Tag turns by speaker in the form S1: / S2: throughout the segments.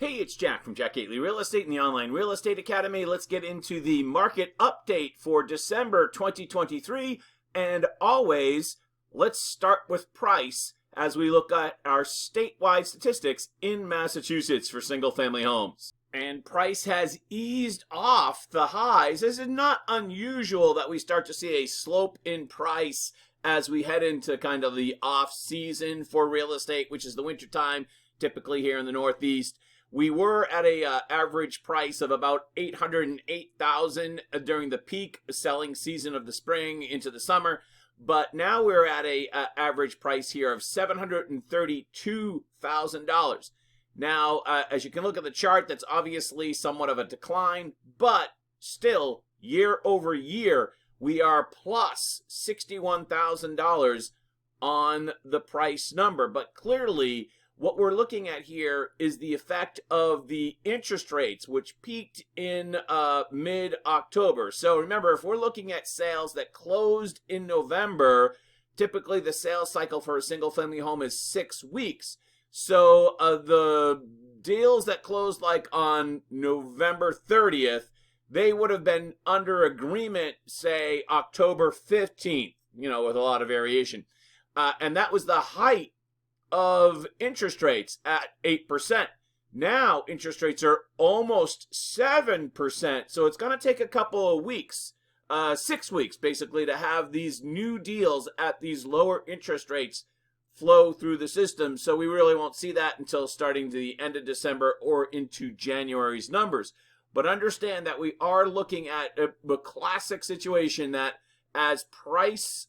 S1: Hey, it's Jack from Jack Gately Real Estate and the Online Real Estate Academy. Let's get into the market update for December 2023. And always, let's start with price as we look at our statewide statistics in Massachusetts for single-family homes. And price has eased off the highs. This is not unusual that we start to see a slope in price as we head into kind of the off-season for real estate, which is the wintertime, typically here in the Northeast. We were at a average price of about $808,000 during the peak selling season of the spring into the summer, but now we're at a average price here of $732,000. Now, as you can look at the chart, that's obviously somewhat of a decline, but still, year over year, we are plus $61,000 on the price number, but clearly, what we're looking at here is the effect of the interest rates, which peaked in mid-October. So remember, if we're looking at sales that closed in November, typically the sales cycle for a single-family home is 6 weeks. So the deals that closed like on November 30th, they would have been under agreement, say, October 15th, with a lot of variation. And that was the height of interest rates at 8%. Now interest rates are almost 7%. So it's going to take a couple of weeks, 6 weeks basically, to have these new deals at these lower interest rates flow through the system. So we really won't see that until starting the end of December or into January's numbers. But understand that we are looking at a classic situation that as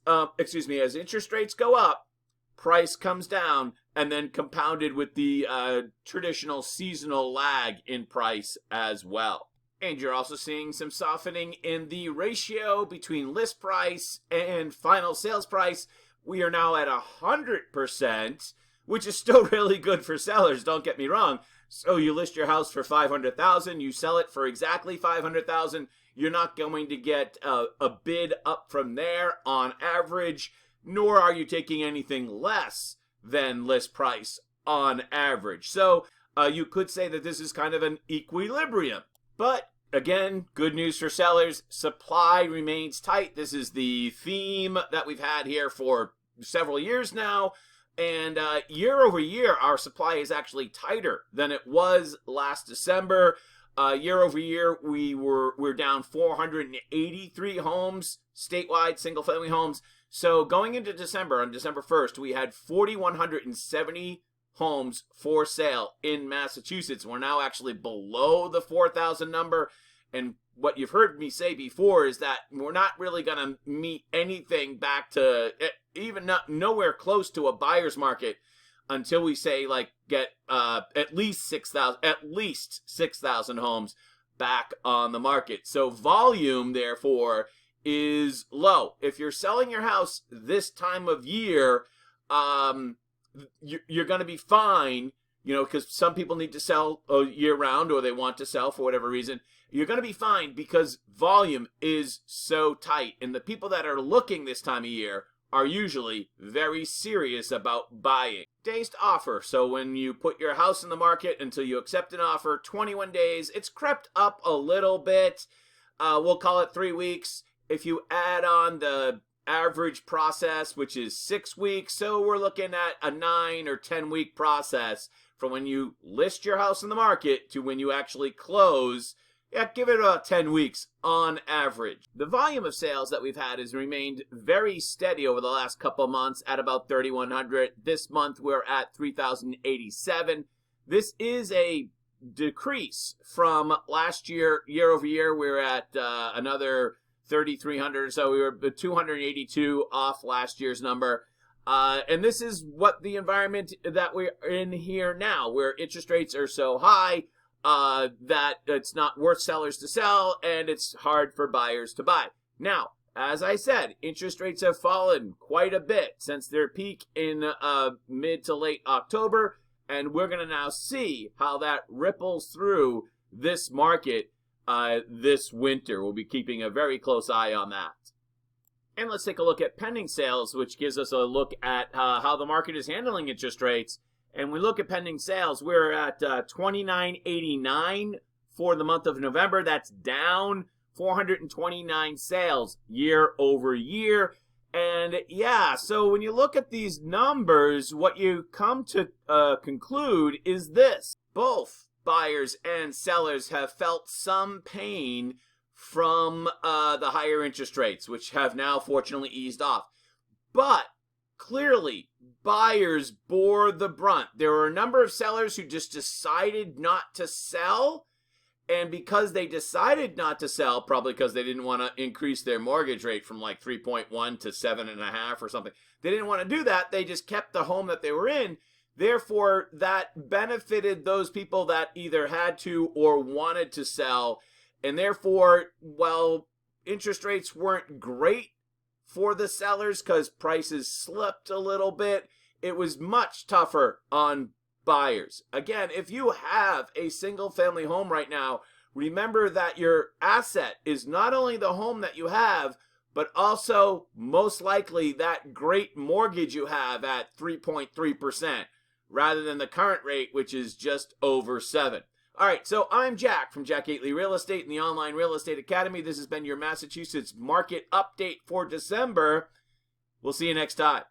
S1: as interest rates go up, price comes down, and then compounded with the traditional seasonal lag in price as well. And you're also seeing some softening in the ratio between list price and final sales price. We are now at 100%, which is still really good for sellers, don't get me wrong. So you list your house for $500,000, you sell it for exactly $500,000. You're not going to get a bid up from there on average, nor are you taking anything less than list price on average. So you could say that this is kind of an equilibrium. But again, good news for sellers. Supply remains tight. This is the theme that we've had here for several years now. And year over year, our supply is actually tighter than it was last December. Year over year, we're down 483 homes, statewide single-family homes. So going into December, on December 1st, we had 4,170 homes for sale in Massachusetts. We're now actually below the 4,000 number. And what you've heard me say before is that we're not really going to meet anything back to nowhere close to a buyer's market until we say get at least 6,000 homes back on the market. So volume, therefore, is low. If you're selling your house this time of year, you're going to be fine, because some people need to sell year round or they want to sell for whatever reason. You're going to be fine because volume is so tight. And the people that are looking this time of year are usually very serious about buying. Days to offer. So when you put your house in the market until you accept an offer, 21 days. It's crept up a little bit. We'll call it 3 weeks. If you add on the average process, which is 6 weeks, so we're looking at a 9 or 10 week process from when you list your house in the market to when you actually close. Yeah, give it about 10 weeks on average. The volume of sales that we've had has remained very steady over the last couple months at about 3,100. This month we're at 3,087. This is a decrease from last year. Year over year, we're at another 3,300 or so. We were 282 off last year's number. And this is what the environment that we're in here now, where interest rates are so high that it's not worth sellers to sell and it's hard for buyers to buy. Now, as I said, interest rates have fallen quite a bit since their peak in mid to late October, and we're going to now see how that ripples through this market this winter. We'll be keeping a very close eye on that. And let's take a look at pending sales, which gives us a look at how the market is handling interest rates. And we look at pending sales, we're at 2989 for the month of November. That's down 429 sales year over year. And yeah, so when you look at these numbers, what you come to conclude is this. Both buyers and sellers have felt some pain from the higher interest rates, which have now fortunately eased off. But clearly, buyers bore the brunt. There were a number of sellers who just decided not to sell. And because they decided not to sell, probably because they didn't want to increase their mortgage rate from like 3.1 to 7.5 or something, they didn't want to do that. They just kept the home that they were in. Therefore, that benefited those people that either had to or wanted to sell. And therefore, while interest rates weren't great for the sellers because prices slipped a little bit, it was much tougher on buyers. Again, if you have a single family home right now, remember that your asset is not only the home that you have, but also most likely that great mortgage you have at 3.3% rather than the current rate, which is just over 7%. All right, so I'm Jack from Jack Gately Real Estate and the Online Real Estate Academy. This has been your Massachusetts market update for December. We'll see you next time.